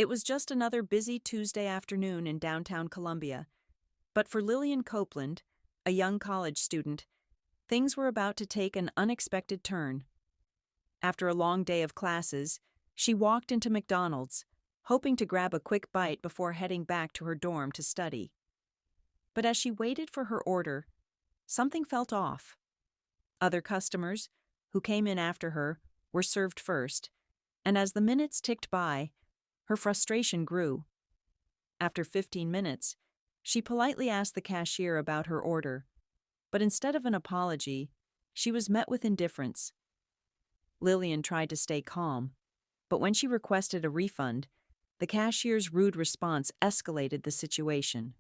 It was just another busy Tuesday afternoon in downtown Columbia, but for Lillian Copeland, a young college student, things were about to take an unexpected turn. After a long day of classes, she walked into McDonald's, hoping to grab a quick bite before heading back to her dorm to study. But as she waited for her order, something felt off. Other customers, who came in after her, were served first, and as the minutes ticked by, her frustration grew. After 15 minutes, she politely asked the cashier about her order, but instead of an apology, she was met with indifference. Lillian tried to stay calm, but when she requested a refund, the cashier's rude response escalated the situation.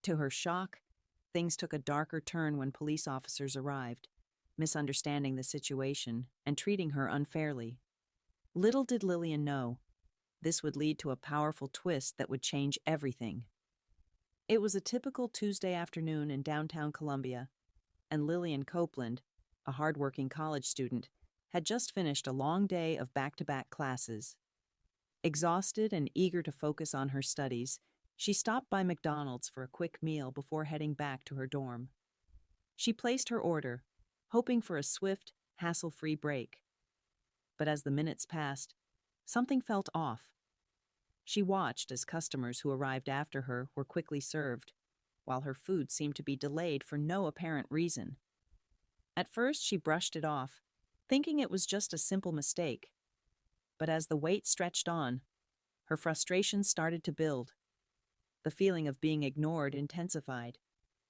To her shock, things took a darker turn when police officers arrived, misunderstanding the situation and treating her unfairly. Little did Lillian know, this would lead to a powerful twist that would change everything. It was a typical Tuesday afternoon in downtown Columbia, and Lillian Copeland, a hardworking college student, had just finished a long day of back-to-back classes. Exhausted and eager to focus on her studies, she stopped by McDonald's for a quick meal before heading back to her dorm. She placed her order, hoping for a swift, hassle-free break. But as the minutes passed, something felt off. She watched as customers who arrived after her were quickly served, while her food seemed to be delayed for no apparent reason. At first, she brushed it off, thinking it was just a simple mistake. But as the wait stretched on, her frustration started to build. The feeling of being ignored intensified,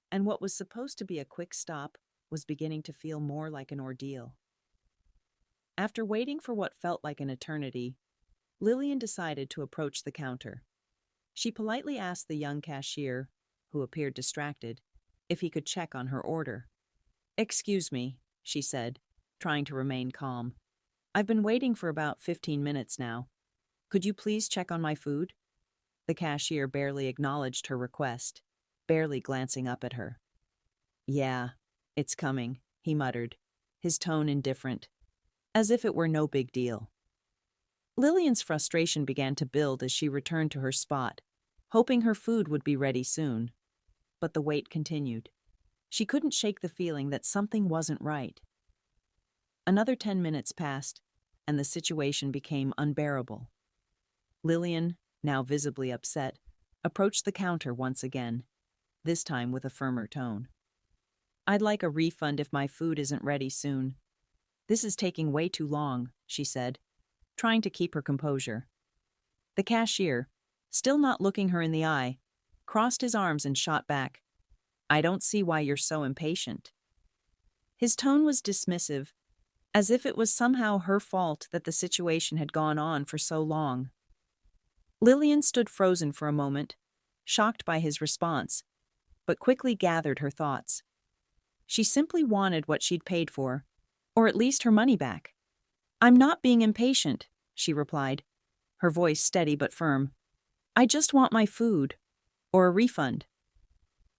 and what was supposed to be a quick stop was beginning to feel more like an ordeal. After waiting for what felt like an eternity, Lillian decided to approach the counter. She politely asked the young cashier, who appeared distracted, if he could check on her order. "Excuse me," she said, trying to remain calm. "I've been waiting for about 15 minutes now. Could you please check on my food?" The cashier barely acknowledged her request, barely glancing up at her. "Yeah, it's coming," he muttered, his tone indifferent, as if it were no big deal. Lillian's frustration began to build as she returned to her spot, hoping her food would be ready soon. But the wait continued. She couldn't shake the feeling that something wasn't right. Another 10 minutes passed, and the situation became unbearable. Lillian, now visibly upset, approached the counter once again, this time with a firmer tone. "I'd like a refund if my food isn't ready soon. This is taking way too long," she said, trying to keep her composure. The cashier, still not looking her in the eye, crossed his arms and shot back, "I don't see why you're so impatient." His tone was dismissive, as if it was somehow her fault that the situation had gone on for so long. Lillian stood frozen for a moment, shocked by his response, but quickly gathered her thoughts. She simply wanted what she'd paid for, or at least her money back. "I'm not being impatient," she replied, her voice steady but firm. "I just want my food, or a refund."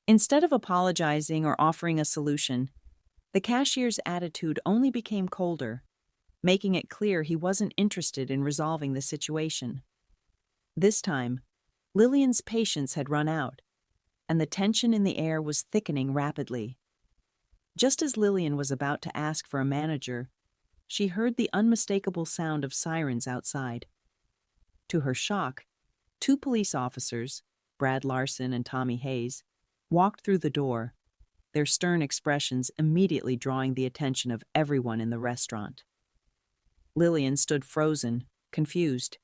Instead of apologizing or offering a solution, the cashier's attitude only became colder, making it clear he wasn't interested in resolving the situation. This time, Lillian's patience had run out, and the tension in the air was thickening rapidly. Just as Lillian was about to ask for a manager, she heard the unmistakable sound of sirens outside. To her shock, 2 police officers, Brad Larson and Tommy Hayes, walked through the door, their stern expressions immediately drawing the attention of everyone in the restaurant. Lillian stood frozen, confused.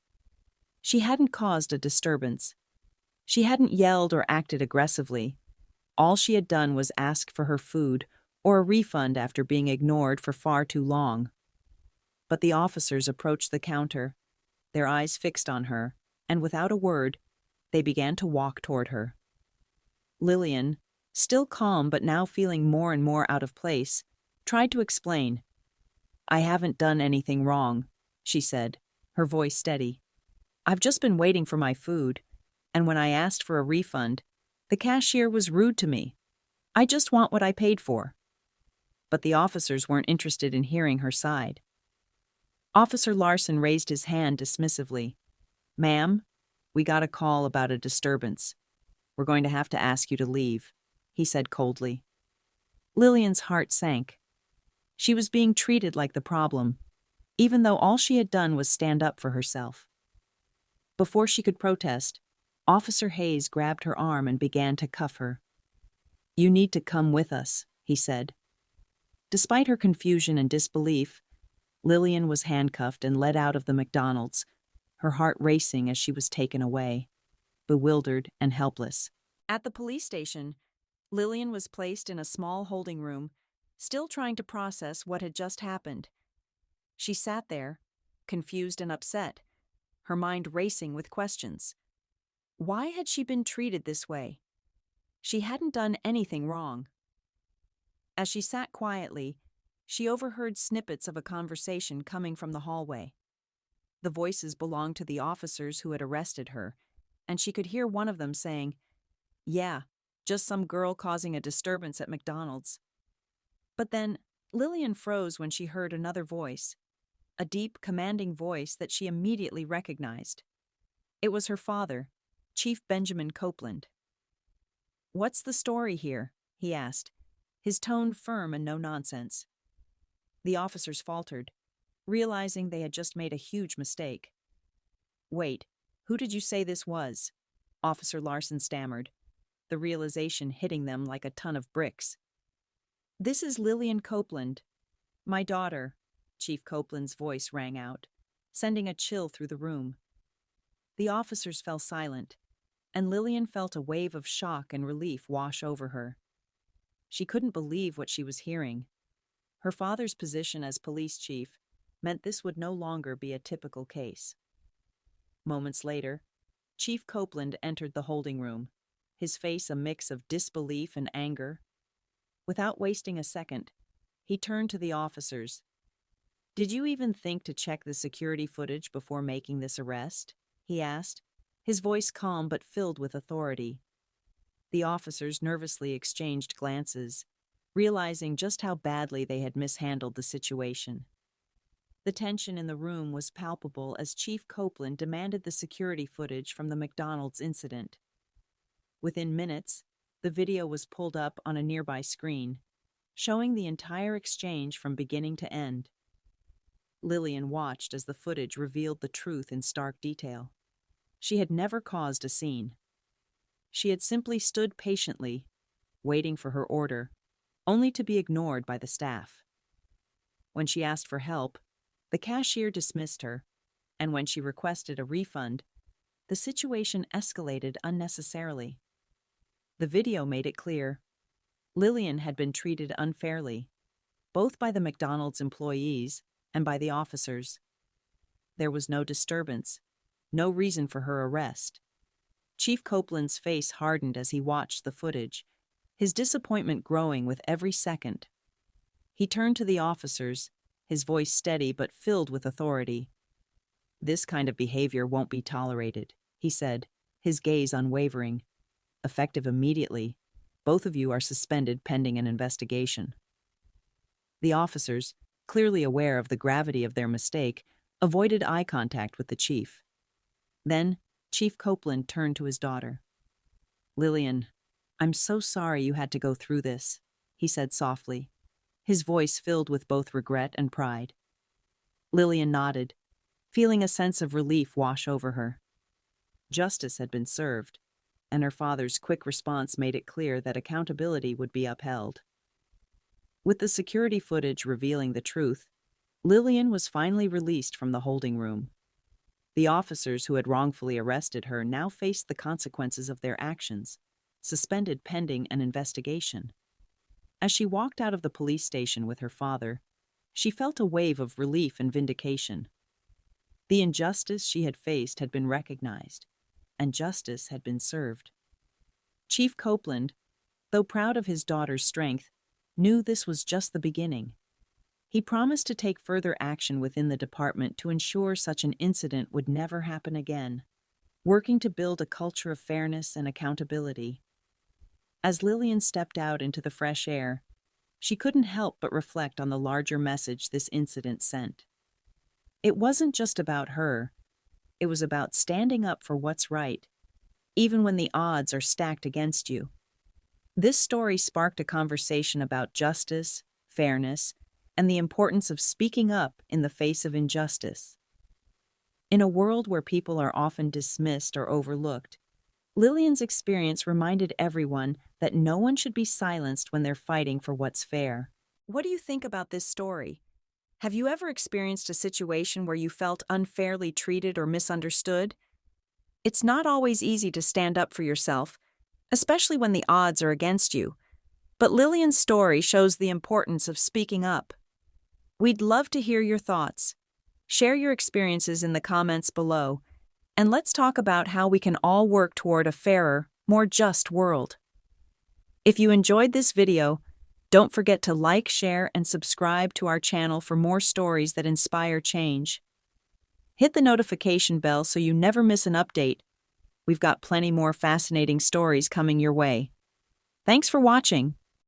She hadn't caused a disturbance. She hadn't yelled or acted aggressively. All she had done was ask for her food or a refund after being ignored for far too long. But the officers approached the counter, their eyes fixed on her, and without a word, they began to walk toward her. Lillian, still calm but now feeling more and more out of place, tried to explain. "I haven't done anything wrong," she said, her voice steady. "I've just been waiting for my food, and when I asked for a refund, the cashier was rude to me. I just want what I paid for." But the officers weren't interested in hearing her side. Officer Larson raised his hand dismissively. "Ma'am, "We got a call about a disturbance. We're going to have to ask you to leave," he said coldly. Lillian's heart sank. She was being treated like the problem, even though all she had done was stand up for herself. Before she could protest, Officer Hayes grabbed her arm and began to cuff her. "You need to come with us," he said. Despite her confusion and disbelief, Lillian was handcuffed and led out of the McDonald's, her heart racing as she was taken away, bewildered and helpless. At the police station, Lillian was placed in a small holding room, still trying to process what had just happened. She sat there, confused and upset, her mind racing with questions. Why had she been treated this way? She hadn't done anything wrong. As she sat quietly, she overheard snippets of a conversation coming from the hallway. The voices belonged to the officers who had arrested her, and she could hear one of them saying, "Yeah, just some girl causing a disturbance at McDonald's." But then, Lillian froze when she heard another voice, a deep, commanding voice that she immediately recognized. It was her father, Chief Benjamin Copeland. "What's the story here?" he asked, his tone firm and no nonsense. The officers faltered, realizing they had just made a huge mistake. "Wait, who did you say this was?" Officer Larson stammered, the realization hitting them like a ton of bricks. "This is Lillian Copeland, my daughter," Chief Copeland's voice rang out, sending a chill through the room. The officers fell silent, and Lillian felt a wave of shock and relief wash over her. She couldn't believe what she was hearing. Her father's position as police chief meant this would no longer be a typical case. Moments later, Chief Copeland entered the holding room, his face a mix of disbelief and anger. Without wasting a second, he turned to the officers. "Did you even think to check the security footage before making this arrest?" he asked, his voice calm but filled with authority. The officers nervously exchanged glances, realizing just how badly they had mishandled the situation. The tension in the room was palpable as Chief Copeland demanded the security footage from the McDonald's incident. Within minutes, the video was pulled up on a nearby screen, showing the entire exchange from beginning to end. Lillian watched as the footage revealed the truth in stark detail. She had never caused a scene. She had simply stood patiently, waiting for her order, only to be ignored by the staff. When she asked for help, the cashier dismissed her, and when she requested a refund, the situation escalated unnecessarily. The video made it clear. Lillian had been treated unfairly, both by the McDonald's employees and by the officers. There was no disturbance, no reason for her arrest. Chief Copeland's face hardened as he watched the footage, his disappointment growing with every second. He turned to the officers, his voice steady but filled with authority. "This kind of behavior won't be tolerated," he said, his gaze unwavering. "Effective immediately. Both of you are suspended pending an investigation." The officers, clearly aware of the gravity of their mistake, avoided eye contact with the chief. Then, Chief Copeland turned to his daughter. "Lillian, I'm so sorry you had to go through this," he said softly, his voice filled with both regret and pride. Lillian nodded, feeling a sense of relief wash over her. Justice had been served, and her father's quick response made it clear that accountability would be upheld. With the security footage revealing the truth, Lillian was finally released from the holding room. The officers who had wrongfully arrested her now faced the consequences of their actions, suspended pending an investigation. As she walked out of the police station with her father, she felt a wave of relief and vindication. The injustice she had faced had been recognized, and justice had been served. Chief Copeland, though proud of his daughter's strength, knew this was just the beginning. He promised to take further action within the department to ensure such an incident would never happen again, working to build a culture of fairness and accountability. As Lillian stepped out into the fresh air, she couldn't help but reflect on the larger message this incident sent. It wasn't just about her. it was about standing up for what's right, even when the odds are stacked against you. This story sparked a conversation about justice, fairness, and the importance of speaking up in the face of injustice. In a world where people are often dismissed or overlooked, Lillian's experience reminded everyone that no one should be silenced when they're fighting for what's fair. What do you think about this story? Have you ever experienced a situation where you felt unfairly treated or misunderstood? It's not always easy to stand up for yourself, especially when the odds are against you. But Lillian's story shows the importance of speaking up. We'd love to hear your thoughts. Share your experiences in the comments below, and let's talk about how we can all work toward a fairer, more just world. If you enjoyed this video, don't forget to like, share, and subscribe to our channel for more stories that inspire change. Hit the notification bell so you never miss an update. We've got plenty more fascinating stories coming your way. Thanks for watching.